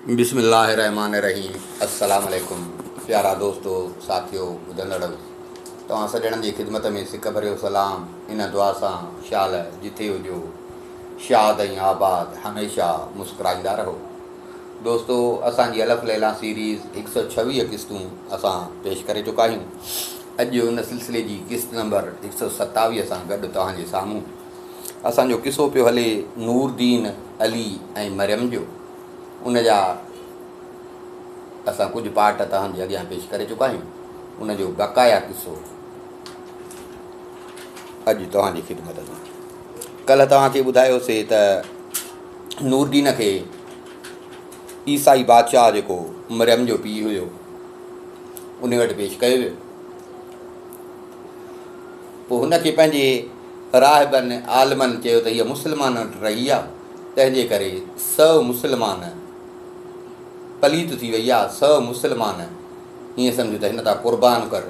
बिस्मिल्लाहिर्रहमानिर्रहीम। अस्सलाम वालेकुम प्यारा दोस्तों, साथियों, ॿुधंदड़ तव्हां सॼणनि जी ख़िदमत में सिक भरियो सलाम। इन दुआ सां शाल जिथे हुजो शाद ऐं आबाद हमेशा मुस्कुराईंदा रहो। दोस्तों, असांजी अलफ़ लैला सीरीज़ 126 क़िस्तूं असां पेश करे चुका आहियूं। अॼु उन सिलसिले जी क़िस्त नंबर 127 सां गॾु तव्हांजे साम्हूं असांजो क़िसो पियो हले नूरदीन अली ऐं मरियम जो। उन जा असां कुझु पार्ट तव्हांजे अॻियां पेश करे चुका आहियूं। उन जो बक़ाया क़िसो अॼु तव्हांजी ख़िदमत में। कल्ह तव्हांखे ॿुधायोसीं त नूरदीन खे ईसाई बादशाह जेको मरियम जो पीउ हुयो उन वटि पेश कयो वियो। पोइ हुनखे पंहिंजे राहिबनि आलमनि चयो त हीअ मुस्लमान वटि रही आहे, तंहिंजे करे 100 मुस्लमान पलीत थी वई आहे। 100 मुस्लमान हीअं सम्झो त हिन तां क़ुर्बान कर,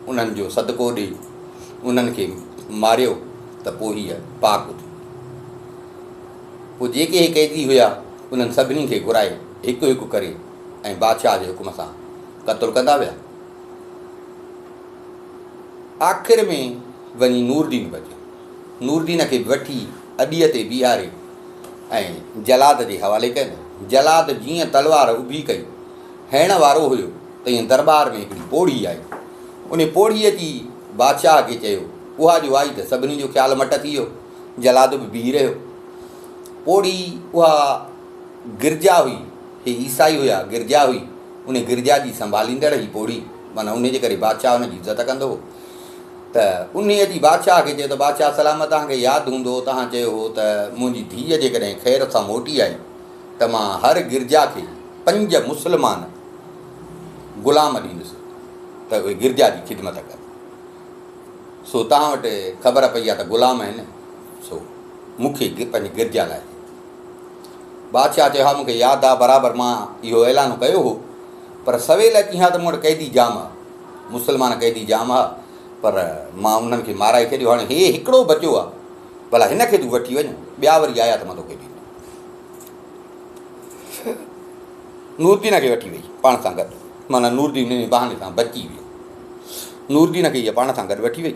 उन्हनि जो सदको ॾे, उन्हनि खे मारियो त पोइ हीअ पाक थी। पोइ जेके हे क़ैदी हुया उन्हनि सभिनी खे घुराए हिकु हिकु करे ऐं बादशाह जे हुकुम सां क़तलु कंदा विया। आख़िर में वञी नूरदीन बचियो। नूरदीन खे वठी अॾीअ ते बीहारे ऐं जलाद जे हवाले कयो। जलाद जीअं तलवार उभी कई, हयण वारो हुयो त ईअं दरबार में हिकिड़ी पोड़ी आई। उन पोड़ीअ जी बादशाह खे चयो, उहा जो आई त सभिनी जो ख़्यालु मट थी वियो। जलाद बि बीह रहियो। पोड़ी उहा गिरजा हुई, हे ईसाई हुया, गिरजा हुई। उन गिरजा जी संभालींदड़ ही पोड़ी, माना उन जे करे बादशाह उनजी इज़त कंदो हो। त उन जी बादशाह खे चयो त बादशाह सलाम, तव्हांखे यादि हूंदो तव्हां चयो हो त मुंहिंजी धीअ जेकॾहिं ख़ैर सां मोटी आई त मां हर गिरजा खे 5 मुस्लमान ग़ुलाम ॾींदुसि त उहे गिरजा जी ख़िदमत कर। सो तव्हां वटि ख़बर पई आहे त ग़ुलाम आहिनि, सो मूंखे पंहिंजी गिरजा लाइ। बादशाह चयो, हा मूंखे यादि आहे, बराबरि मां इहो ऐलान कयो हो, पर सवेल अची हा त मूं वटि क़ैदी जाम आहे, मुस्लमान क़ैदी जाम आहे, पर मां उन्हनि खे माराए छॾियो। हाणे हे हिकिड़ो बचियो आहे, भला हिन खे तूं वठी वञ, ॿिया वरी आया त मां तोखे ॾींदुमि। नूरदीन खे वठी वई पाण सां गॾु, माना नूरदीन इन बहाने सां बची वियो। नूरदीन खे इहा पाण सां गॾु वठी वई।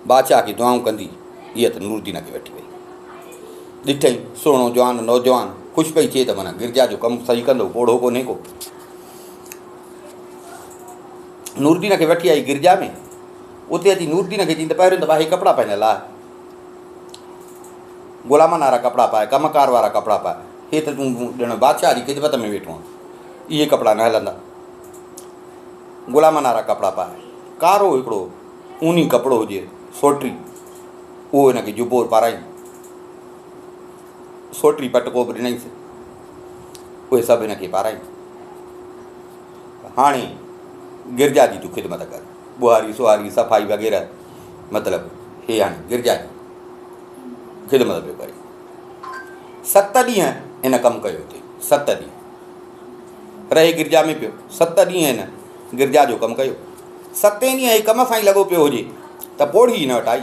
बादशाह खे दुआऊं कंदी इहा त नूरदीन खे वठी वई। ॾिठई सुहिणो जवान नौजवान, ख़ुशि पई थिए त माना गिरजा जो कमु सही कंदो, पोड़ो कोन्हे को। नूरदीन खे वठी आई गिरजा में। उते अची नूरदीन खे चई त पहिरियों दफ़ा हे कपिड़ा पाइनियल आहे, ग़ुलामनि वारा कपिड़ा पाए, कमकार वारा कपिड़ा पाए। हे त तूं ॼण बादशाह जी ख़िदमत में वेठो आहे, इहे कपिड़ा न हलंदा। ग़ुलामनि वारा कपिड़ा पाए, कारो हिकिड़ो ऊनी कपिड़ो हुजे सोटी, उहो हिनखे जुबो पाराई। सोटी पटको बि ॾिनईंसि, उहे सभु हिनखे पाराई। हाणे गिरजा जी तूं ख़िदमत कर, ॿुहारी सुहारी सफ़ाई वग़ैरह, मतिलबु हे हाणे गिरजा जी ख़िदमत पियो करे। 7 ॾींहं हिन कमु कयो हुते। 7 ॾींहं रहे गिरजा में पियो। 7 ॾींहं हिन गिरजा जो कमु कयो। 7 ॾींहं हे कम सां ई लॻो पियो हुजे त पोड़ी हिन वटि आई।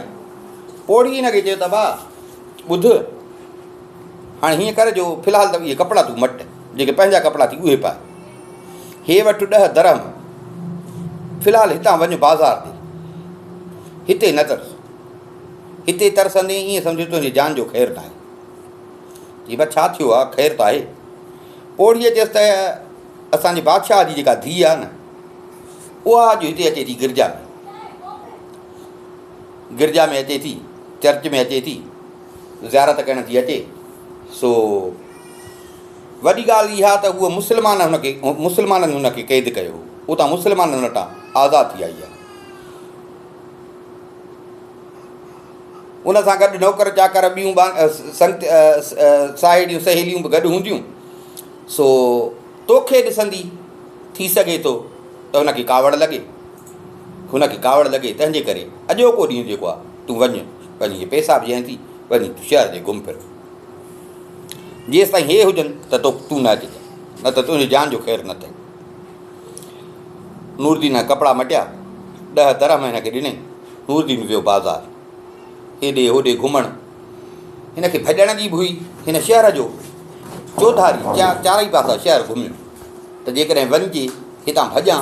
पोड़ी हिन खे चयो त भाउ ॿुध, हाणे हीअं कर जो फ़िलहालु त इहे कपिड़ा तूं मट, जेके पंहिंजा कपिड़ा थी उहे पाए। हे वटि 10 दरहम, फ़िलहालु हितां वञु बाज़ार ते, हिते न तरस। हिते तरसंदे ईअं सम्झो तुंहिंजी जान जो ख़ैरु न आहे। जी बसि छा थियो आहे, ख़ैरु त आहे। पोड़ीअ चयसि त असांजे बादशाह जी जेका धीउ आहे न, उहा अॼु हिते अचे थी गिरजा में। गिरजा में अचे थी, चर्च में अचे थी, ज़ियारत करण थी अचे। सो वॾी ॻाल्हि इहा त उहा मुस्लमाननि हुनखे क़ैद कयो, उतां मुस्लमाननि वटां आज़ादु थी आई आहे। उन सां गॾु नौकर चाकर ॿियूं साहेड़ियूं सहेलियूं बि गॾु हूंदियूं। सो तोखे ॾिसंदी, थी सघे थो त हुनखे कावड़ लॻे, तंहिंजे करे अॼोको ॾींहुं जेको आहे तूं वञ, वञी पैसा बि ॾियनि थी, वञी तूं शहर जे घुम फिर। जेसि ताईं हे हुजनि त तूं न अचिजांइ, न त तुंहिंजी जान जो ख़ैरु न थिए। नूरदीन कपिड़ा मटिया, 10 दरहम हिनखे ॾिनई। नूरदीन वियो बाज़ार, हेॾे होॾे घुमणु। हिन खे भॼण जी बि हुई, हिन शहर जो चौधारी चारई पासा शहर घुमियो त जेकॾहिं वञिजे हितां भॼां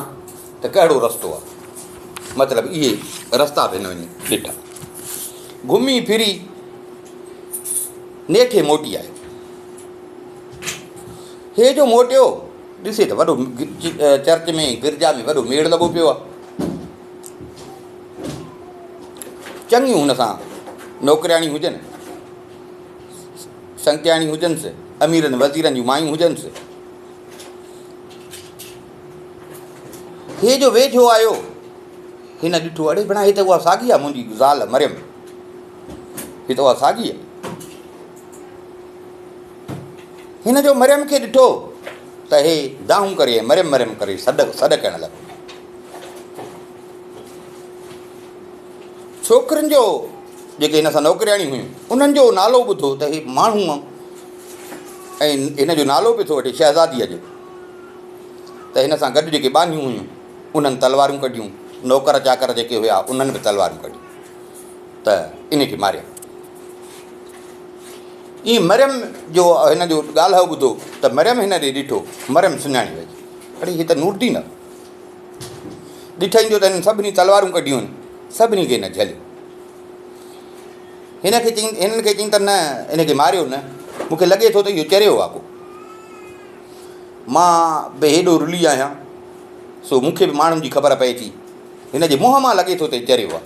त कहिड़ो रस्तो आहे, मतिलबु इहे रस्ता बि हिन वञी ॾिठा। घुमी फिरी नेठे मोटी आयो। हे जो मोटियो ॾिसे त वॾो चर्च में गिरजा में वॾो मेड़ लॻो पियो आहे। चङियूं हुन सां नौकरियाणियूं हुजनि, संख्याणियूं हुजनिसि, अमीरनि वज़ीरनि जूं मायूं हुजनिसि। हे जो वेझो आयो, हिन ॾिठो, अड़े बणा हे त उहा साॻी आहे मुंहिंजी ज़ाल मरियम, ही त उहा साॻी आहे। हिन जो मरियम खे ॾिठो त हे दाहूं करे मरियम मरियम करे सॾ करणु लॻो। छोकिरियुनि जो जेके हिन सां नौकरियाणियूं हुयूं उन्हनि जो नालो ॿुधो त हे माण्हू ऐं हिन जो नालो बि थो वठे शहज़ादीअ जो, त हिन सां गॾु जेके बानियूं हुयूं उन्हनि तलवारूं कढियूं, नौकर चाकर जेके हुआ उन्हनि बि तलवारूं कढियूं त इन खे मारिया। ईअं मरियम जो हिन जो ॻाल्हि ॿुधो त मरियम हिन ॾे ॾिठो, मरियम सुञाणी वई, अड़े हीअ त नूरदीन आहे। ॾिठईं जो त हिननि सभिनी तलवारूं कढियूं आहिनि, सभिनी खे हिन झलियो। हिननि खे चई त न हिनखे मारियो न, मूंखे लॻे थो त इहो चरियो आहे को, मां बि हेॾो रुली आहियां सो मूंखे बि माण्हुनि जी ख़बर पए थी। हिन जे मुंहं मां लॻे थो त चरियो आहे,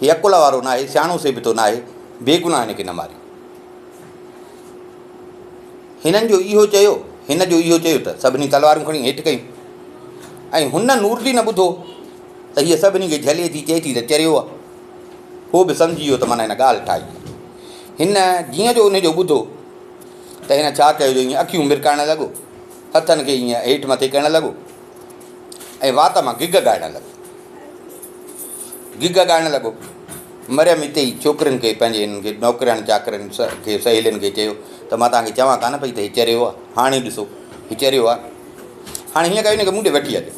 हीअ अकुल वारो न आहे, सियाणो से बि थो न आहे, बेगुनाह हिनखे न मारियो। हिननि जो इहो चयो, हिन जो इहो चयो त सभिनी तलवारूं खणी हेठि कयूं। ऐं हुन नूरदीन ॿुधो त हीअ सभिनी खे झले थी, चए थी त चरियो आहे। उहो बि सम्झी वियो त माना हिन ॻाल्हि ठाही। हिन जीअं जो उनजो ॿुधो त हिन छा कयो, जो ईअं अखियूं मिरकाइणु लॻो, हथनि खे ईअं हेठि मथे करणु लॻो ऐं वात मां गिग ॻाइणु लॻो। गिग ॻाइणु लॻो। मरियम हिते ई छोकिरियुनि खे, पंहिंजे हिननि खे नौकरियुनि चाकरनि खे सहेलियुनि खे चयो त मां तव्हांखे चवां कान पई त हीउ चरियो आहे, हाणे ॾिसो हीउ चरियो आहे। हाणे हीअं कयो, हिनखे मूं ॾे वठी अचो,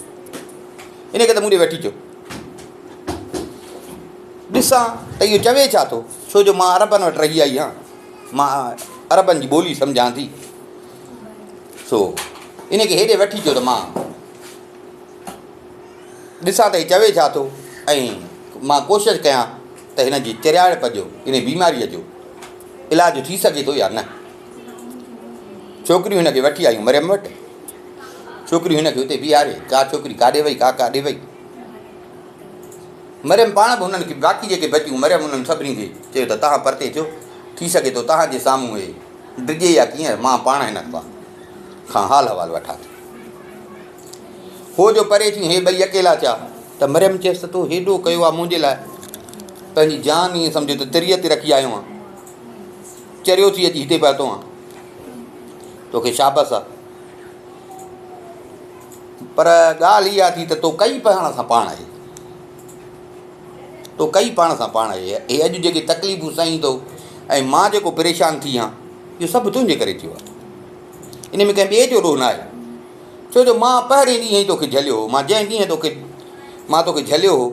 हिनखे त मूं ॾे वठी अचो, ॾिसां त इहो चवे छा थो, छो जो मां अरबनि वटि रही आई आहियां, मां अरबनि जी ॿोली सम्झां थी। सो इनखे हेॾे वठी अचो त मां ॾिसां त हीउ चवे छा थो, ऐं मां कोशिशि कयां त हिन जी चरियाड़प जो, इन बीमारीअ जो इलाजु थी सघे थो या न। छोकिरियूं हिनखे वठी आयूं मरियम वटि, छोकिरियूं हिनखे हुते बीहारे, का छोकिरी काॾे वई, का काॾे वई। मरियम पाण बि हुननि खे, बाक़ी जेके बचियूं, मरियम उन्हनि सभिनी खे चयो त तव्हां परते थियो, थी सघे थो तव्हांजे साम्हूं हे डिॼे या कीअं, मां पाण हिन खां हाल अहिवाल वठां थी। हो जो परे थियूं, हे ॿई अकेला थिया त मरियम चयसि त तो हेॾो कयो आहे मुंहिंजे लाइ, पंहिंजी जान ईअं सम्झो त तिरीअ ते रखी आयो आहियां, चरियो थी अची हिते पहुतो आहियां, तोखे शाबस आहे। पर ॻाल्हि इहा थी त तो कई पाण सां पाण आहे, तो कई पाण सां पाण आहे। हे अॼु जेके तकलीफ़ूं सही थो ऐं मां जेको परेशान थी आहियां, इहो सभु तुंहिंजे करे थियो आहे। इन में कंहिं ॿिए जो ॾोह न आहे, छो जो मां पहिरें ॾींहं ई तोखे झलियो हो, मां जंहिं ॾींहुं मां तोखे झलियो हो,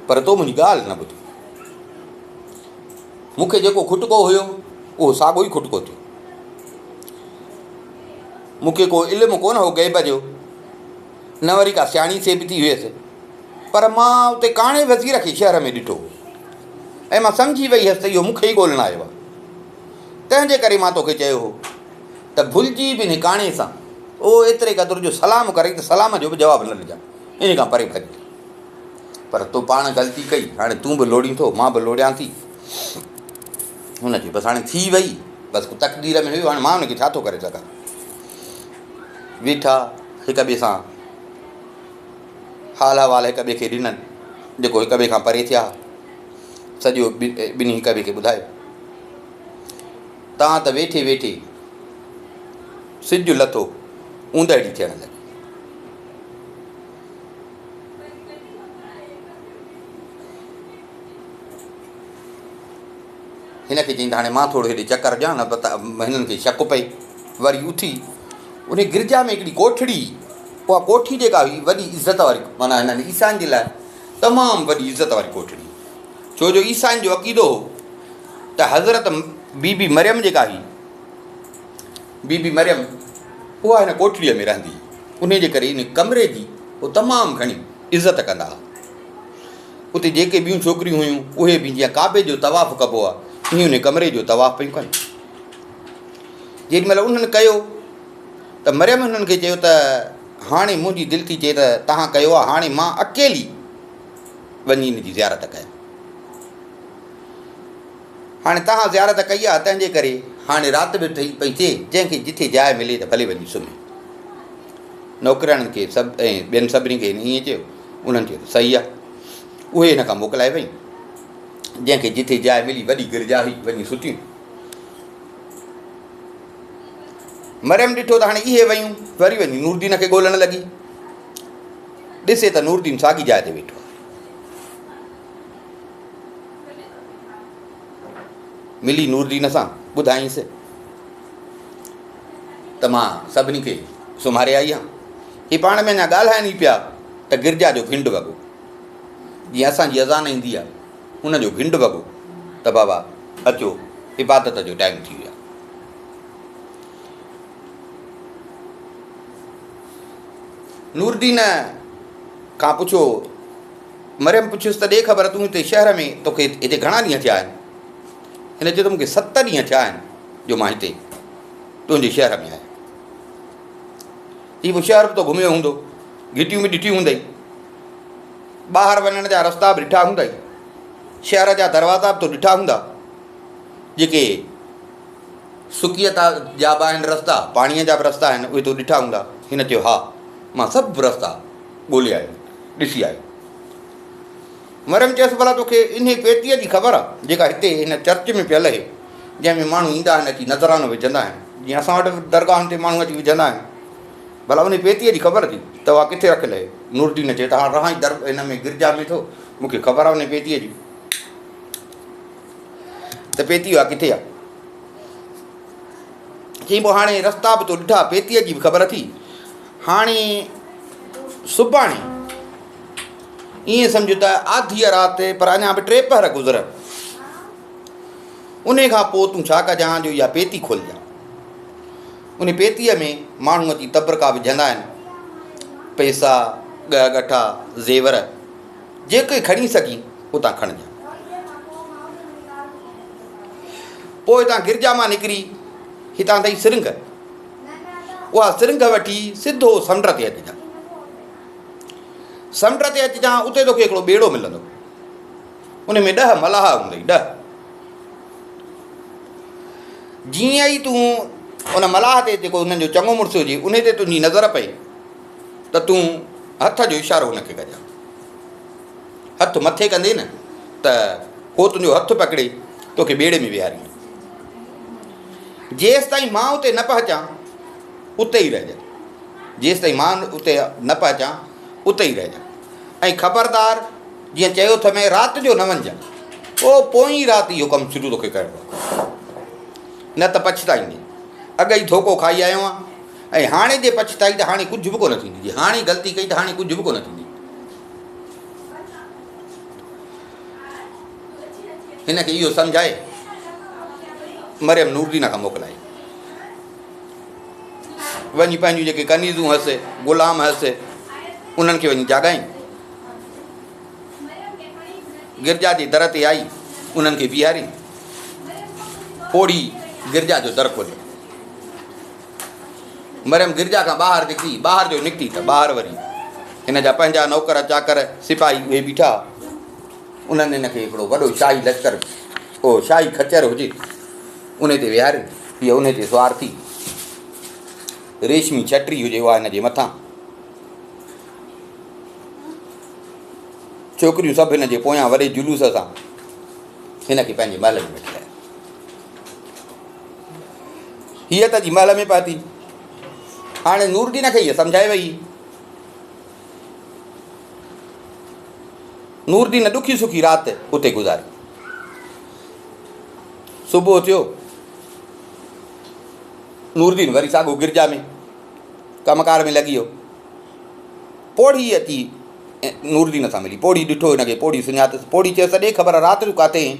पर तो मुंहिंजी ॻाल्हि न ॿुधी। मूंखे जेको खुटको हुयो उहो साॻियो ई खुटको थियो। मूंखे को इल्मु कोन हो ग़ैब जो, न वरी का सियाणी से बि थी हुयसि, पर मां उते काणे वज़ीर खे शहर में ॾिठो ऐं मां सम्झी वई हुअसि त इहो मूंखे ई ॻोल्हणु आयो आहे। तंहिंजे करे मां तोखे चयो हो त भुलिजी बि हिन काणे सां ओ एतिरे क़दुरु जो सलाम करे त सलाम जो बि जवाबु न ॾिजां, इन खां परे भॼ। पर तो पाण ग़लती कई, हाणे तूं बि लोड़ी थो, मां बि लोड़ियां थी। हुनजी बसि हाणे थी वई, बसि तक़दीर में हुयो, हाणे मां हुनखे छा थो करे सघां। वेठा हिक ॿिए सां हाल अहिवाल हिक ॿिए खे ॾिननि, जेको हिक ॿिए खां परे थिया, सॼो ॿिन्ही हिक ॿिए खे ॿुधायो। तव्हां त वेठे वेठे सिॼु लथो ऊंदहिड़ी थियणु लॻी। हिनखे चई त हाणे मां थोरो हेॾे चकर ॾियां, न पता हिननि खे शक पई। वरी उथी उन गिरजा में हिकिड़ी कोठड़ी, उहा कोठी जेका हुई वॾी इज़त वारी, माना हिननि ईसाइनि जे लाइ तमामु वॾी इज़त वारी कोठड़ी, छो जो ईसाइनि जो अक़ीदो हो त हज़रत बीबी मरियम जेका हुई बीबी मरियम उहा हिन कोठड़ीअ में रहंदी, उन जे करे इन कमरे जी उहो तमामु घणी इज़त कंदा हुआ। उते जेके ॿियूं छोकिरियूं हुयूं उहे बि जीअं काबे जो तवाफ़ु कबो आहे ईअं उन कमरे जो तवाफ़ु पियूं कनि। जेॾीमहिल उन्हनि कयो त मरियम हुननि खे चयो त हाणे मुंहिंजी दिलि थी चए त तव्हां कयो आहे, हाणे मां अकेली वञी हिन जी ज़ियारत कयां। हाणे तव्हां ज़ियारत कई आहे तंहिंजे करे हाणे राति बि ठही पई थिए, जंहिंखे जिथे जाइ मिले त भले वञी सुम्हे। नौकिराणियुनि खे सभु ऐं ॿियनि सभिनी खे ईअं चयो, उन्हनि चयो त सही आहे। उहे हिन खां मोकिलाए वई, जंहिंखे जिथे जाइ मिली, वॾी गिरजा हुई, वञी सुतियूं। मरियम ॾिठो त हाणे इहे वयूं, वरी वञी नूरदीन खे ॻोल्हण लॻी, ॾिसे त नूरदीन साॻी जाइ ते वेठो आहे। मिली नूरदीन सां ॿुधाईंसि त मां सभिनी खे सुम्हारे आई आहियां। ही पाण में अञा ॻाल्हाइनि ई पिया त गिरजा जो घिंड वॻो, जीअं असांजी अज़ान ईंदी आहे उनजो घिंड वॻो, त बाबा अचो इबादत जो टाइम थी वियो आहे। नूरदीन खां पुछो, मरियम पुछियुसि त ॾे ख़बर तूं हिते शहर में तोखे हिते घणा ॾींहं थिया आहिनि? हिन चयो त मूंखे 7 ॾींहं थिया आहिनि जो मां हिते तुंहिंजे शहर में आहियां। हीउ शहर बि तो घुमियो हूंदो, घिटियूं बि ॾिठियूं हूंदई, ॿाहिरि वञण जा रस्ता बि ॾिठा हूंदई, शहर जा दरवाज़ा बि तो ॾिठा हूंदा, जेके सुकीअता जा बि आहिनि रस्ता, पाणीअ जा बि रस्ता आहिनि, उहे तो ॾिठा हूंदा। हिन चयो हा, मां सभु रस्ता ॻोल्हे आयो, ॾिसी आयो। मरियम चयसि भला तोखे इन पेतीअ जी ख़बर आहे जेका हिते हिन चर्च में पियल आहे, जंहिंमें माण्हू ईंदा आहिनि अची नज़रानो विझंदा आहिनि, जीअं असां वटि दरगाहुनि ते माण्हू अची विझंदा आहिनि, भला उन पेतीअ जी ख़बर थी त उहा किथे रखियल आहे? नूरदीन चए त हाणे रहां ई हिन में गिरजा में थो, मूंखे ख़बर आहे उन पेतीअ जी, त पेती आहे किथे आहे। चई पोइ हाणे रस्ता बि तो ॾिठा, पेतीअ जी बि ख़बर थी, हाणे सुभाणे ईअं सम्झो त आधी राति पर अञा बि 3 पहर गुज़रनि, उन खां पोइ तूं छा कजां जो इहा पेती खोलिजां। उन पेतीअ में माण्हू अची तबरका विझंदा आहिनि, पैसा ॻह गठा ज़ेवर जेके खणी सघी उतां खणजांइ। पोइ हितां गिरजा मां निकिरी हितां अथई सिरिंग, उहा सिरिंग वठी सिधो समुंड ते अचिजांइ। समुंड ते अचिजांइ, उते तोखे हिकिड़ो ॿेड़ो मिलंदो, उन में 10 मलाह हूंदई, 10। जीअं ई तूं उन मलाह ते जेको उन्हनि जो चङो मुड़ुसु हुजे उन ते तुंहिंजी नज़र पए त तूं हथ जो इशारो हुनखे कजां। हथु मथे कंदे न त उहो तुंहिंजो हथु पकिड़े तोखे ॿेड़े में विहारींदो। जेसि ताईं मां उते न पहुचां उते ई रहिजांइ, जेसि ताईं मां उते न पहुचां उते ई रहिजांइ। ऐं ख़बरदार, जीअं चयो अथमें राति जो न वञजांइ, पोइ ई राति इहो कमु शुरू तोखे करिणो आहे, न त पछताईंदी। अॻु ई धोखो खाई आयो आहियां ऐं हाणे जे पछताई त हाणे कुझु बि कोन थींदी, हाणे ग़लती कई त हाणे कुझु बि कोन थींदी। हिन खे इहो सम्झाए मरियम नूरदीन खां मोकिलाई, वञी पंहिंजूं जेके कनीज़ूं हुअसि, ग़ुलाम हुअसि, उन्हनि खे वञी जाॻाई। गिरजा जे दर ते आई, उन्हनि खे बीहारी, पोड़ी गिरजा जो दर खोलियो। मरियम गिरजा खां ॿाहिरि निकिती, ॿाहिरि जो निकिती त ॿाहिरि वरी हिन जा पंहिंजा नौकर चाकर सिपाही उहे बीठा, उन्हनि हिन खे हिकिड़ो वॾो शाही लश्कर, उहो शाही खच्चर हुजे उन ते विहारे, हीअ उन ते सुवार थी, रेशमी छटरी हुजे उहा हिन जे मथां, छोकिरियूं सभु हिन जे पोयां वॾे जुलूस सां हिन खे पंहिंजे महल में वठी आया। हीअ त जी महल में पाती। हाणे नूरदीन खे इहा सम्झाए वई। नूरदीन ॾुखी सुखी राति उते गुज़ारी। सुबुह थियो, नूरदीन वरी साॻियो गिरजा में कमकार में लॻी वियो। पोड़ी अची नूरदीन सां मिली, पोड़ी ॾिठो हिनखे, पोड़ी सुञातसि। पोड़ी चयोसि ॾे ख़बर राति जो किथे आहीं?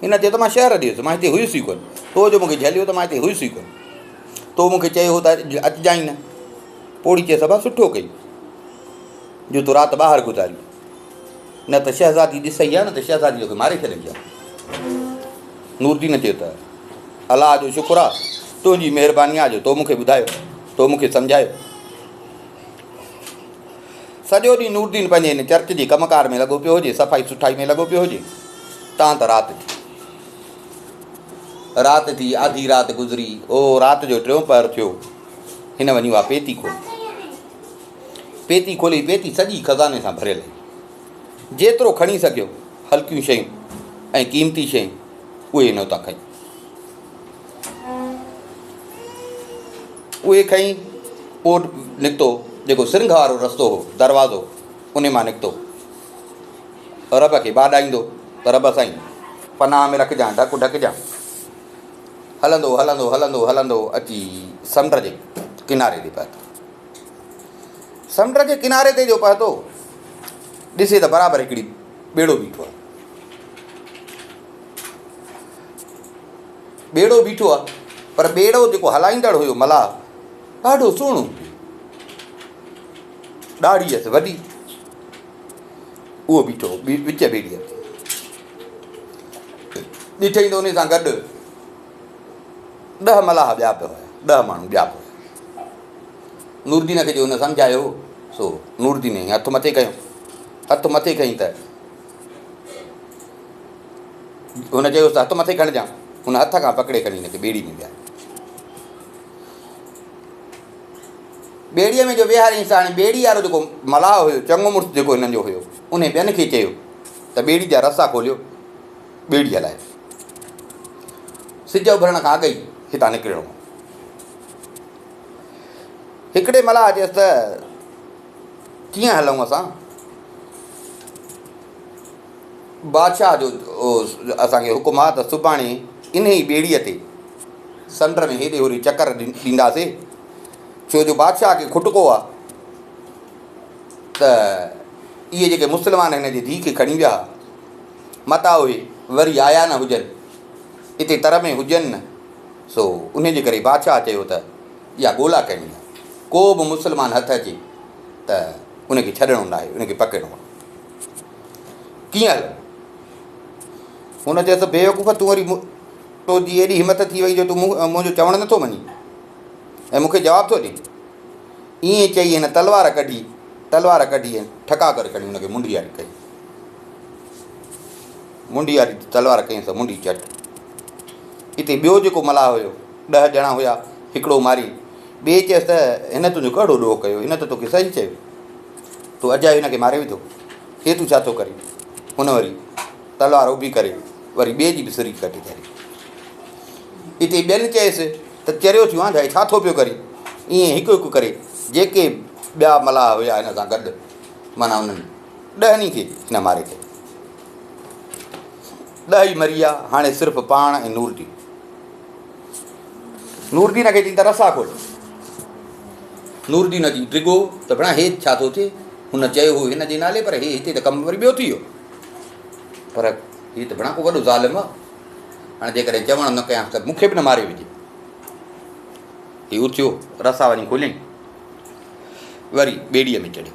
हिन चयो त मां शहर ॾियुसि, मां हिते हुयुसि ई कोन, तो जो मूंखे झलियो त मां हिते हुयुसि ई कोन। तो मूंखे चयो त अचिजांइ न। पोड़ी चए सभा सुठो कई जो तूं राति ॿाहिरि गुज़ारी, न त शहज़ादी ॾिसई आहे न त शहज़ादी तोखे मारे छॾंदी आहे। नूरदीन चयो त अलाह जो शुक्र आहे, तुंहिंजी महिरबानी आहे जो तो मूंखे ॿुधायो, तो मूंखे सम्झायो। सॼो ॾींहुं नूरदीन पंहिंजे हिन चर्च जे कमकार में लॻो पियो हुजे, सफ़ाई सुठाई में लॻो पियो हुजे। तां त राति थी, आधी राति गुज़री, ओ राति जो 3 पहर थियो। हिन वञी उहा पेती खोली, पेती सॼी खज़ाने सां भरियल हुई। जेतिरो खणी सघियो हल्कियूं शयूं ऐं क़ीमती शयूं उहे हिन उतां खईं। उहे खईं, पोइ निकितो जेको सिंघ वारो रस्तो हो, दरवाज़ो, उन मां निकितो। रब खे बाॾाईंदो त रब साईं पनाह में रखजांइ, ढक ढकजांइ। हलंदो हलंदो हलंदो हलंदो अची समुंड जे किनारे ते पहुतो। समुंड जे किनारे ते जो पहुतो, ॾिसे त बराबरि हिकिड़ी ॿेड़ो बीठो आहे। ॿेड़ो बीठो आहे, पर ॿेड़ो जेको हलाईंदड़ हुयो मलाह, ॾाढो सुहिणो, ॾाढ़ी हुअसि वॾी। उहो बीठो विच ॿेड़ीअ ते, ॾिठई त उन सां गॾु 10 मलाह ॿिया पिया हुया, 10 माण्हू ॿिया पिया हुया। नूरदीन खे जो हुन सम्झायो सो नूरदीन हथु मथे कयो, हथु मथे कयईं त हुन चयोसि त हथु मथे खणिजांइ। हुन हथ खां पकिड़े खणी हिनखे ॿेड़ी में विया। ॿेड़ीअ में जो विहारियईंसि। हाणे ॿेड़ी वारो जेको मलाह हुयो, चङो मुड़ुसु जेको हिननि जो हुयो, उन ॿियनि खे चयो त ॿेड़ी जा रसा खोलियो, ॿेड़ी हलाए। सिज उभरण खां अॻु ई हितां निकिरणो। हिकिड़े मलाह चयसि त कीअं हलूं असां? बादशाह जो असांखे हुकुम आहे त सुभाणे इन ई ॿेड़ीअ ते समुंड में हेॾे होॾे चकर ॾींदासीं, छो जो बादशाह खे खुटको आहे त इहे जेके मुस्लमान हिन जी धीउ खे खणी विया, मता उहे वरी आया न हुजनि, हिते तर में हुजनि न। सो उन जे करे बादशाह चयो त इहा ॻोल्हा करणी आहे, को बि मुस्लमान हथु अचे त उनखे छॾिणो न आहे, उनखे पकिड़णो आहे। कीअं हल? हुन चयोसि बेवकूफ़, तूं वरी तुंहिंजी एॾी हिमत थी वई जो तूं मुंहिंजो चवणु नथो मञी ऐं मूंखे जवाबु थो ॾे। ईअं चई हिन तलवार कढी ऐं ठका करे खणी हुनखे मुंडी वारी कई। मुंडी वारी तलवार कयईंसि, मुंडी चट। हिते ॿियो जेको मलाह हुयो, 10 ॼणा हुया, हिकिड़ो मारी, ॿिए चयसि त हिन तुंहिंजो कहिड़ो ॾोह कयो, हिन त तोखे सही चयो, तूं अजायो हिनखे मारे विधो, हे तूं छा थो करीं? हुन वरी तलवार उभी करे वरी ॿिए जी बि सिरी कटे छॾी। हिते ॿियनि चयसि त चरियो थियो आहे, छा थो पियो करे? ईअं हिकु हिकु करे जेके ॿिया मलाह हुया हिन सां गॾु, माना उन्हनि 10 खे हिन मारे छॾियो। 10 ई मरी विया। हाणे सिर्फ़ु पाण ऐं नूरदीन खे चई त रसा खोल। नूरदीन जी डिगो त भेणा हे छा थो थिए? हुन चयो हो हिन जे नाले, पर हे हिते त कमु वरी ॿियो थी वियो। पर हीअ त भेणा को वॾो ज़ालिम आहे। हाणे जेकॾहिं चवणु न कयांसि त मूंखे बि न मारे विझे। हीअ उथियो, रसा वञी खोलियईं, वरी ॿेड़ीअ में चढ़ियो।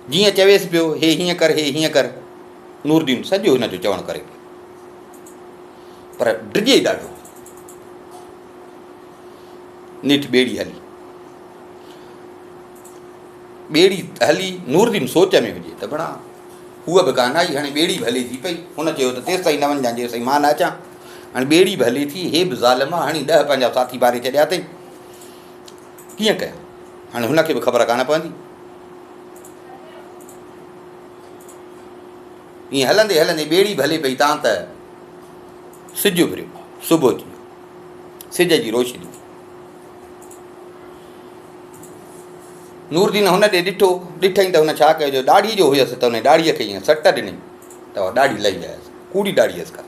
जीअं चवेसि पियो हे हीअं कर, हे हीअं कर, नूरदीन सॼो हिन जो चवणु करे पियो, पर डिॼे ॾाढो। निठ ॿेड़ी हली, नूरदीन सोच में हुजे त भेणा हूअ बि कान आई, हाणे ॿेड़ी भले थी पई। हुन चयो त तेसि ताईं न वञजांइ जेसि ताईं मां न अचां। हाणे ॿेड़ी भले थी, हे बि ज़ालिम आहे, हाणे 10 पंहिंजा साथी बारे छॾिया अथई, कीअं कयां? हाणे हुनखे बि ख़बर कान पवंदी। ईअं हलंदे हलंदे ॿेड़ी भले पई, तां त सिज उभरियो, सुबुह थी वियो, सिज जी रोशनी। नूरदीन हुन ॾे ॾिठईं त हुन छा कयो, जो ॾाढ़ी जो हुयसि त हुन ॾाढ़ीअ खे ईअं सट ॾिनई त ॾाढ़ी लही आयसि, कूड़ी ॾाढ़ी हुअसि का।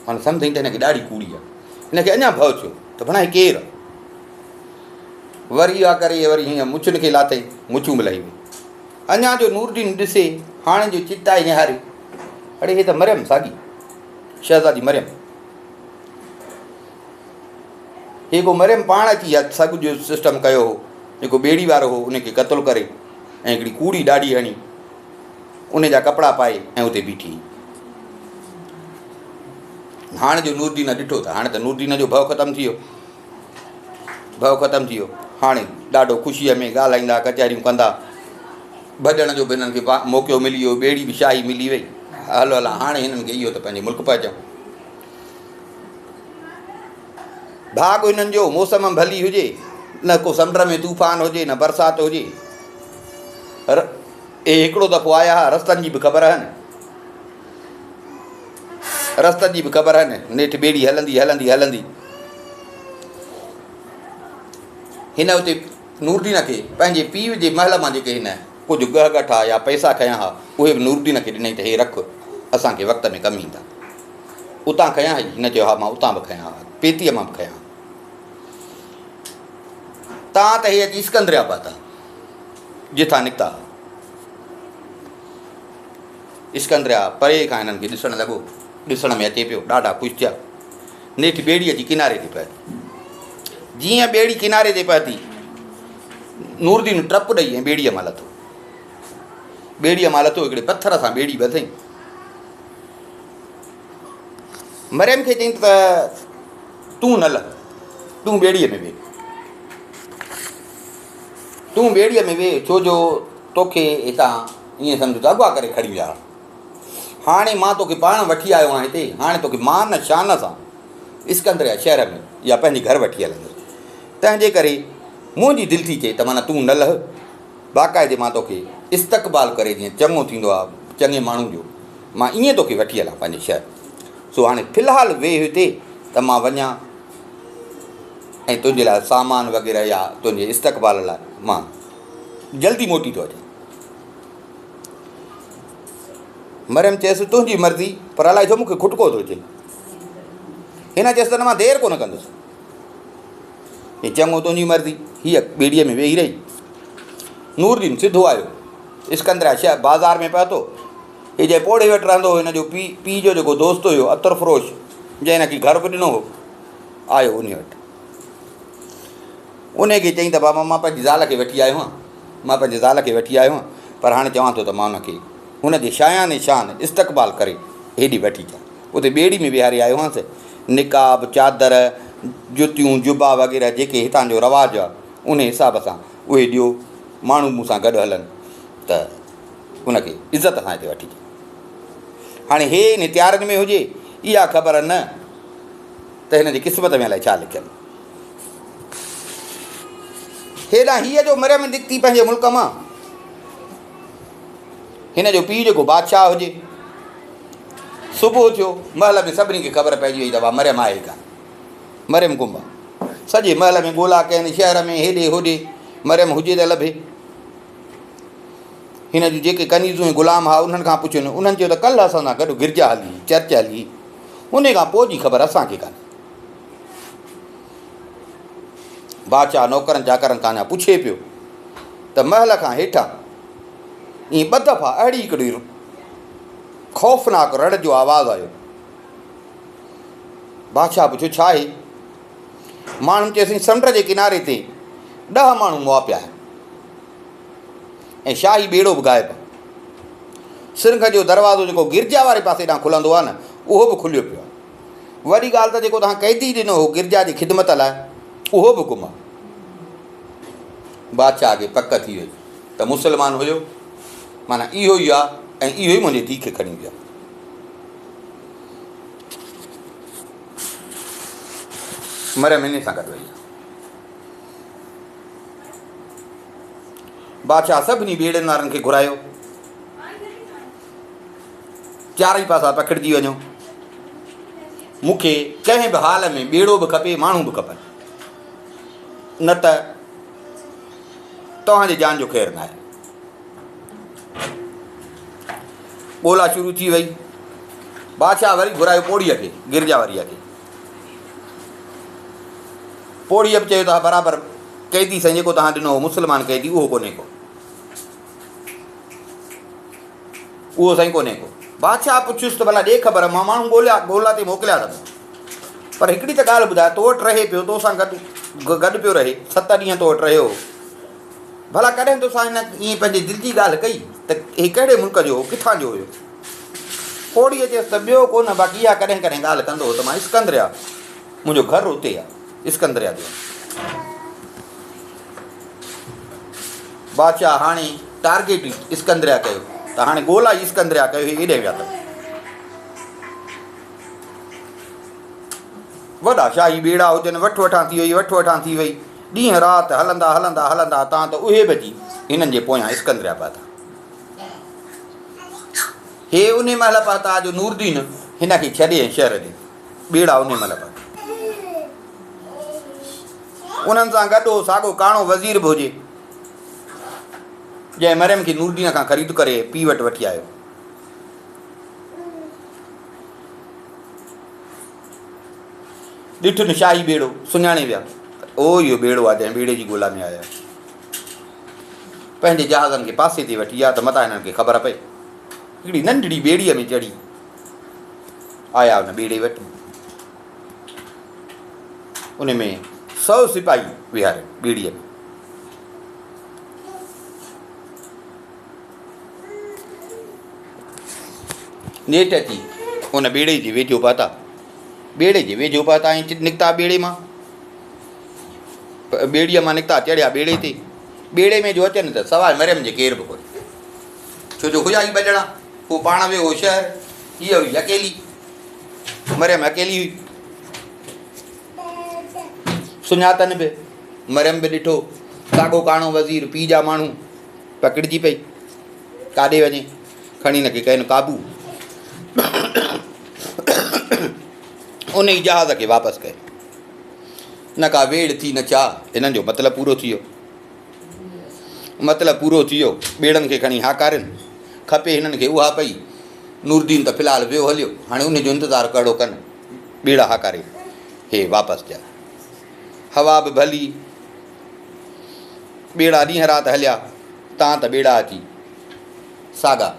हाणे सम्झई त हिनखे ॾाढी कूड़ी आहे। हिनखे अञा भउ थियो त भेणा केरु? वरी इहा करे वरी हीअं मुछुनि खे लाथई, मुछूं बि लही वई। अञा जो नूरदीन ॾिसे, हाणे जो चिताई निहारे, अड़े हे त मरियम साॻी, शहज़ादी मरियम। जेको मरियम पाण अची सॻु जो सिस्टम कयो हो, जेको ॿेड़ी वारो हो उनखे क़तलु करे ऐं हिकिड़ी कूड़ी ॾाढी हणी उन जा कपिड़ा पाए ऐं उते बीठी। हाणे जो नूरदीन ॾिठो त हाणे त नूरदीन जो भउ ख़तमु थी वियो, हाणे ॾाढो ख़ुशीअ में ॻाल्हाईंदा, कचहरियूं कंदा, भॼण जो बि हिननि खे मौक़ो मिली वियो, ॿेड़ी बि शाही मिली वई। हलो हला हाणे हिननि खे इहो त पंहिंजे मुल्क पिया चऊं। भाॻ हिननि जो मौसम भली हुजे, न को समुंड में तूफ़ान हुजे, न बरसाति हुजे। हिकिड़ो दफ़ो आया हुआ, रस्तनि जी बि ख़बर आहिनि, नेठि ॿेड़ी हलंदी हलंदी हलंदी हिन उते नूरदीन खे पंहिंजे पीउ जे महल मां जेके हिन कुझु ॻह ॻठा या पैसा खयां हुआ उहे बि नूरदीन खे ॾिनई त हे रख, असांखे वक़्त में कमु ईंदा। उतां खयां हुई, हिन चयो हा मां उतां बि खयां हुआ, पेतीअ मां बि खयां। तव्हां त हे अची सिकंदरिया पाता, जिथां निकिता सिकंदरिया परे खां हिननि खे ॾिसणु लॻो, ॾिसण में अचे पियो, ॾाढा ख़ुशि थिया। नेठि ॿेड़ी अची किनारे ते पहुती, जीअं ॿेड़ी किनारे ते पहुती नूरदीन टप ॾेई ऐं ॿेड़ीअ मां लथो, हिकिड़े पथर सां ॿेड़ी ॿधई। मरियम खे चयईं त तूं न लह, तूं ॿेड़ीअ में वेह, छो जो तोखे हितां ईअं सम्झो त अॻुवा करे खणी विया। हाणे मां तोखे पाण वठी आयो आहियां हिते, हाणे तोखे मान शान सां सिकंदरिया शहर में या पंहिंजे घर वठी हलंदुसि। तंहिंजे करे मुंहिंजी दिलि थी चए त माना तूं न लह, बाक़ाइदे मां तोखे इस्तक़बाल करे जीअं चङो थींदो आहे चङे माण्हू जो, मां ईअं तोखे वठी हलां पंहिंजे शहर। सो हाणे फ़िलहालु वेह हिते त मां वञा ऐं तुंहिंजे लाइ सामान वग़ैरह या तुंहिंजे इस्तक़बाल लाइ मां जल्दी मोटी थो अचां। मरियम चयसि तुंहिंजी मर्ज़ी, पर अलाए छो मूंखे खुटको थो अचे। हिन चयसि त न मां देरि कोन कंदुसि, हे चङो तुंहिंजी मर्ज़ी। हीअ ॿेड़ीअ में वेही रही। नूरदीन सिधो आयो सिकंदरिया शहर बाज़ार में पहुतो। हे जंहिं पोड़े वटि रहंदो हो, हिन जो पीउ जो जेको दोस्त हुयो अतर फ़रोश, जंहिं हिनखे घर बि ॾिनो हो, आयो उन वटि। उनखे चयईं त बाबा मां पंहिंजी ज़ाल खे वठी आयो आहियां, पर हाणे चवां थो त मां हुनजे शायाने शान इस्तक़बाल करे हेॾी वठी अचां। उते ॿेड़ी में विहारे आयो हुअसि। निकाब, चादर, जुतियूं, जुबा वग़ैरह जेके हितां जो रवाजु आहे उन हिसाब सां उहे ॾियो, माण्हू मूंसां गॾु हलनि त उनखे इज़त सां हिते वठी अचां। हाणे हे इन तयारनि में हुजे, इहा ख़बर न त हिन जी क़िस्मत में अलाए छा लिखियलु। हेॾां हीअ जो मरियम निकिती पंहिंजे मुल्क मां, हिन जो पीउ जेको बादशाह हुजे। सुबुह थियो, महल में सभिनी खे ख़बर पइजी वई त मरियम आहे कान, मरियम गुम आहे। सॼे महल में ॻोल्हा कयनि, शहर में हेॾे होॾे, मरियम हुजे त लभे। हिन जूं जेके कनीज़ूं ऐं ग़ुलाम हुआ उन्हनि खां पुछियुनि, उन्हनि चयो त कल्ह असां सां गॾु गिरजा हली, चर्च हली, उन खां पोइ जी ख़बर असांखे कान्हे। बादशाह नौकरनि चाकरनि खां अञा पुछे पियो त महल खां हेठां ईअं ॿ दफ़ा अहिड़ी हिकिड़ी ख़ौफ़नाक रड़ जो आवाज़ु आयो। बादशाह पुछियो छा आहे? माण्हुनि चयोसीं समुंड जे किनारे ते 10 माण्हू मुआ पिया आहिनि ऐं शाही ॿेड़ो बि ग़ाइबु। सिंघ जो दरवाज़ो जेको गिरजा वारे पासे ॾांहुं खुलंदो आहे न, उहो बि खुलियो पियो आहे। वॾी ॻाल्हि त जेको तव्हां क़ैदी ॾिनो हो गिरजा जी ख़िदमत लाइ, उहो बि गुम आहे। बादशाह खे पक थी वई त मुस्लमान हुयो, माना इहो ई आहे ऐं इहो ई मुंहिंजी धीउ खे खणी विया। मरियम हिन सां गॾु वई। बादशाह सभिनी ॿेड़नि वारनि खे घुरायो, चारई पासा पकड़िजी वञो, मूंखे कंहिं बि हाल में ॿेड़ो बि खपे, माण्हू बि खपनि, न त तव्हांजे जान जो ख़ैरु न आहे। ॻोल्हा शुरू थी वई। बादशाह वरी घुरायो पोड़ीअ खे, गिरजा वारीअ खे। पोड़ीअ बि चयो त बराबरि क़ैदी साईं जेको तव्हां ॾिनो हो मुस्लमान क़ैदी, उहो कोन्हे को, उहो साईं कोन्हे को। बादशाह पुछियुसि त भला ॾे ख़बर, मां माण्हू ॻोल्हा ते मोकिलिया अथमि, पर हिकिड़ी त ॻाल्हि ॿुधाए, तो वटि रहे पियो, तोसां गॾु पियो रहे, 7 ॾींहं तो वटि रहियो, भला कॾहिं तोसां हिन ईअं पंहिंजी दिलि जी ॻाल्हि कई त हे कहिड़े मुल्क जो हो, किथां जो हुयो? थोरी अचेसि त ॿियो कोन, बाक़ी इहा कॾहिं कॾहिं ॻाल्हि कंदो हो त मां सिकंदरिया, मुंहिंजो घरु उते आहे सिकंदरिया जो। बादशाह हाणे टारगेट सिकंदरिया कयो, त हाणे ॻोल्हा सिकंदरिया कयो, हे एॾे विया अथव। वॾा शाही ॿेड़ा हुजनि, वठि वठां थी वई, वठि वठां थी वई, ॾींहं राति हलंदा हलंदा हलंदा तव्हां त उहे बि अची हिननि जे पोयां सिकंदरिया पहुता। हे उन महिल पहुता जो नूरदीन हिन खे छॾे शहर ॾे, ॿेड़ा उन महिल पहुता। उन्हनि सां गॾु साॻो काणो वज़ीर बि हुजे, जंहिं मरियम खे नूरदीन खां ख़रीद करे पीउ वटि वठी आयो। ॾिठुनि शाही ॿेड़ो, सुञाणे विया, ओ इहो ॿेड़ो आहे जंहिं ॿेड़े जी ॻोल्हा में आया। पंहिंजे जहाज़नि खे पासे ते वठी विया त मथां हिननि खे ख़बर पए, हिकिड़ी नंढड़ी ॿेड़ीअ में चढ़ी आया हुन ॿेड़े वटि। उन में 100 सिपाही विहारे ॿेड़ीअ में। नेठि अची उन ॿेड़े जे वेझो पहुता, ॿेड़े जे वेझो पहुता ऐं निकिता ॿेड़े मां, ॿेड़ीअ मां निकिता, चढ़िया ॿेड़े ते। ॿेड़े में जो अचनि त सवाइ मरियम जे केर बि कोन्हे, छो जो हुया ई ॿ ॼणा, पोइ पाण वियो हो शहर, हीअ हुई अकेली, मरियम अकेली हुई। सुञातनि बि, मरियम बि ॾिठो, साॻो काणो वज़ीर, पीउ जा माण्हू, पकिड़िजी पई, काॾे वञे, खणी हिनखे कयनि क़ाबू, उन ई जहाज़ खे वापसि कयो। न का वेड़ थी न छा, हिननि जो मतिलबु पूरो थी वियो, मतिलबु पूरो थी वियो। ॿेड़नि खे खणी हाकारिनि, खपे हिननि खे उहा पई, नूरदीन त फ़िलहालु वियो हलियो, हाणे उनजो इंतज़ारु कहिड़ो कनि, ॿेड़ा हाकारे हे वापसि थिया। हवा बि भली, ॿेड़ा ॾींहं राति हलिया, तव्हां त ॿेड़ा अची साॻा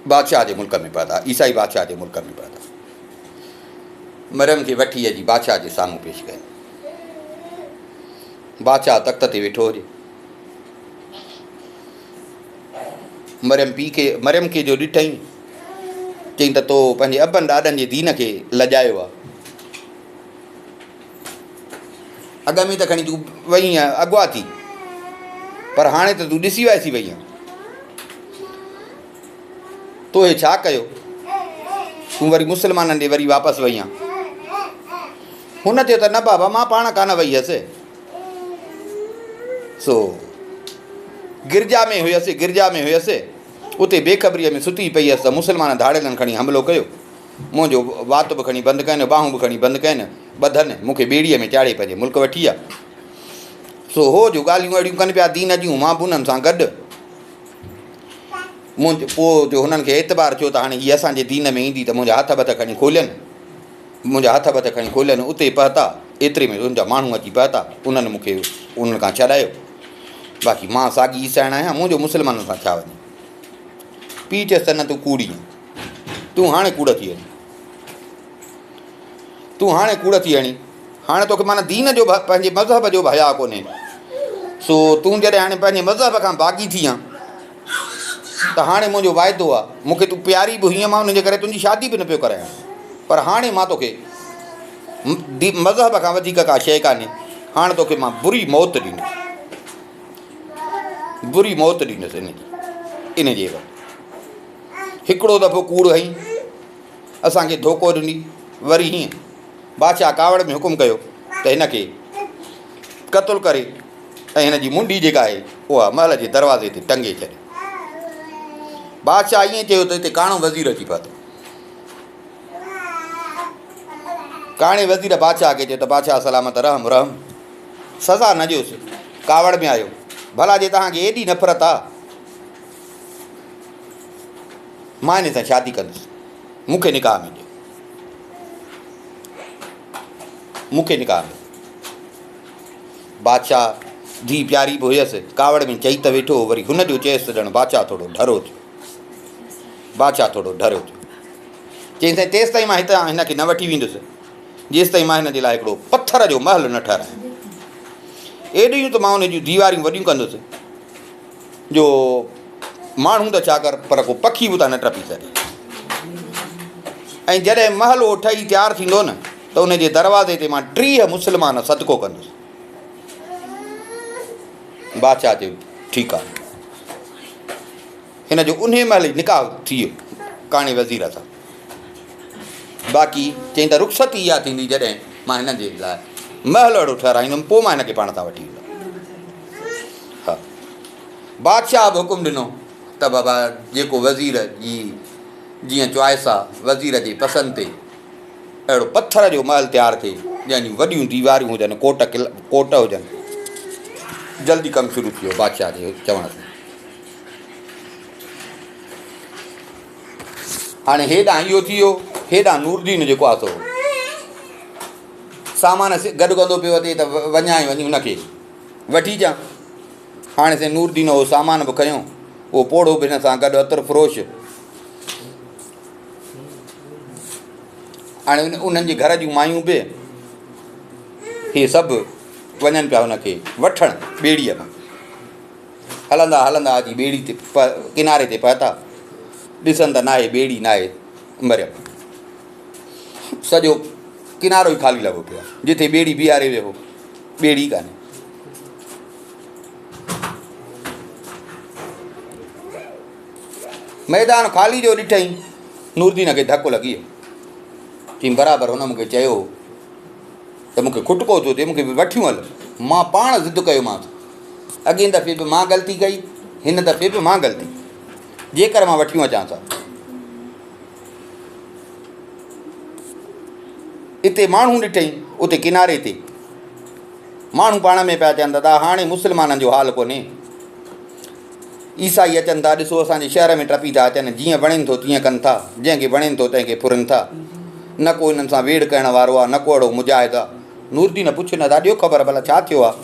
बादशाह जे मुल्क में पहुता, ईसाई बादशाह जे मुल्क में पहुता। मरियम खे वठी अची बादशाह जे साम्हूं पेश कयो। बादशाह तख़्त ते वेठो हुजे, मरियम खे जो ॾिठईं, चईं त तो पंहिंजे अबनि ॾाॾनि जे दीन खे लॼायो आहे। अॻ में त खणी तूं वई आहीं अॻुवा थी, पर हाणे त तूं ॾिसी वयसी वई आहीं, तो हे छा कयो, तूं वरी मुस्लमाननि ॾे वरी वापसि वई आहीं। हुन चयो त न बाबा, मां पाण कान वई हुअसि, सो गिरजा में हुयसि, उते बेख़बरीअ में सुती पई हुअसि त मुस्लमान धाड़ेलनि खणी हमिलो कयो, मुंहिंजो वात बि खणी बंदि कयनि, बाहूं बि खणी बंदि कयनि, ॿधनि, मूंखे ॿेड़ीअ में चाढ़े पंहिंजे मुल्क वठी विया। सो हो जो ॻाल्हियूं अहिड़ियूं कनि पिया दीन जूं, मां बि उन्हनि सां गॾु, मुंहिंजो पोइ जो हुननि खे एतबार थियो त हाणे हीअ असांजे दीन में ईंदी त मुंहिंजा हथ बथ खणी खोलियनि, उते पहुता, एतिरे में उनजा माण्हू अची पहुता, उन्हनि मूंखे उन्हनि खां छॾायो। बाक़ी मां साॻी ईसाइण आहियां, मुंहिंजो मुस्लमाननि सां छा वञे। पीउ चयसि त न तूं कूड़ी आहीं, तूं हाणे कूड़ थी वञी, हाणे तोखे माना दीन जो पंहिंजे मज़हब जो बि हया कोन्हे। सो तूं जॾहिं हाणे पंहिंजे मज़हब खां बाग़ी थी आहीं त हाणे मुंहिंजो वाइदो आहे, मूंखे तूं प्यारी बि हीअं, मां हुनजे करे तुंहिंजी शादी बि न पियो करायां, पर हाणे मां तोखे मज़हब खां वधीक का शइ कान्हे, हाणे तोखे मां बुरी मौत ॾींदुसि इन जे वक़्तु। हिकिड़ो दफ़ो कूड़ हई, असांखे धोखो ॾिनी, वरी हीअं बादशाह कावड़ में हुकुम कयो त हिन खे क़तलु करे ऐं हिन जी मुंडी जेका आहे उहा महल जे दरवाज़े ते टंगे छॾे। बादशाह ईअं चयो त हिते काणो वज़ीर अची पहुतो। काणे वज़ीर बादशाह खे चयो त बादशाह सलामत रहम, सज़ा न ॾियोसि, कावड़ में आयो, भला जे तव्हांखे एॾी नफ़रत आहे, मां हिन सां शादी कंदुसि, मूंखे निकाह में ॾियो, बादशाह धी प्यारी बि हुयसि, कावड़ में चई त वेठो, वरी हुनजो चयसि त ॼण बादशाह थोरो डरो थियो। चई साईं तेसि ताईं मां हितां हिनखे न वठी वेंदुसि जेसि ताईं मां हिन जे लाइ हिकिड़ो पथर जो महल न ठाहिरायां। एॾियूं त मां उन जूं दीवारियूं वॾियूं कंदुसि जो माण्हू त छा कर पर को पखी बि त न टपी सघे। ऐं जॾहिं महल उहो ठही तयारु थींदो न त उन जे दरवाज़े ते मां 30 मुस्लमान सदको कंदुसि। बादशाह चयो ठीकु आहे। हिन जो उन महिल ई निकाह थी वियो काणे वज़ीर सां। बाक़ी चई त रुख़्सत इहा थींदी जॾहिं मां हिन जे लाइ महल अहिड़ो ठाराईंदुमि पोइ मां हिनखे पाण सां वठी ईंदुमि। हा बादशाह बि हुकुम ॾिनो त बाबा जेको वज़ीर जी जीअं चॉइस आहे वज़ीर जे पसंदि ते अहिड़ो पथर जो महल तयारु थिए जंहिंजूं वॾियूं दीवारियूं हुजनि कोट हुजनि। जल्दी कमु शुरू थी वियो बादशाह जे चवण सां। हाणे हेॾां इहो थी वियो, हेॾां नूरदीन जेको आहे सो सामान गॾु कंदो पियो अचे त वञाए वञी हुनखे वठी अचां। हाणे से नूरदीन उहो सामान बि खयों, उहो पोड़ो बि हिन सां गॾु अतर फ़रोश। हाणे उन्हनि जे घर जूं मायूं बि इहे सभु वञनि पिया हुनखे वठणु ॿेड़ीअ मां। हलंदा हलंदा अची ॿेड़ी ते किनारे ते पहुता, ॾिसनि त नाहे ॿेड़ी नाहे मरियम। सॼो किनारो ई ख़ाली लॻो पियो आहे, जिथे ॿेड़ी बीहारे वियो हो ॿेड़ी कान्हे। मैदान ख़ाली जो ॾिठई नूरदीन खे धकु लॻी वियो। चई बराबरि हुन मूंखे चयो त मूंखे खुटको थो थिए, मूंखे बि वठियूं हल। मां पाण ज़िद कयोमांसि, अॻे दफ़े बि मां ग़लती कई, हिन दफ़े बि मां ग़लती, जेकर मां वठियूं अचां सां। हिते माण्हू ॾिठई, उते किनारे ते माण्हू पाण में पिया चवनि था हाणे मुस्लमाननि जो हाल कोन्हे, ईसाई अचनि था, ॾिसो असांजे शहर में टपी था अचनि, जीअं वणेनि थो तीअं कनि था, जंहिंखे वणेनि थो तंहिंखे फुरनि था, न को हिननि सां वेड़ करण वारो आहे, न को अहिड़ो मुजाहिद आहे। नूरदीन पुछे नथा, ॾियो ख़बर भला छा थियो आहे।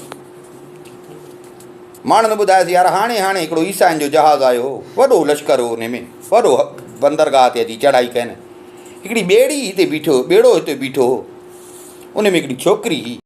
माण्हुनि ॿुधायोसीं यार हाणे हिकिड़ो ईसाइनि जो जहाज़ आयो हो, वॾो लश्कर हो, हुन में वॾो बंदरगाह ते अची चढ़ाई कनि, हिकिड़ी ॿेड़ी हिते बीठो, ॿेड़ो हिते बीठो हो, उन में हिकिड़ी छोकिरी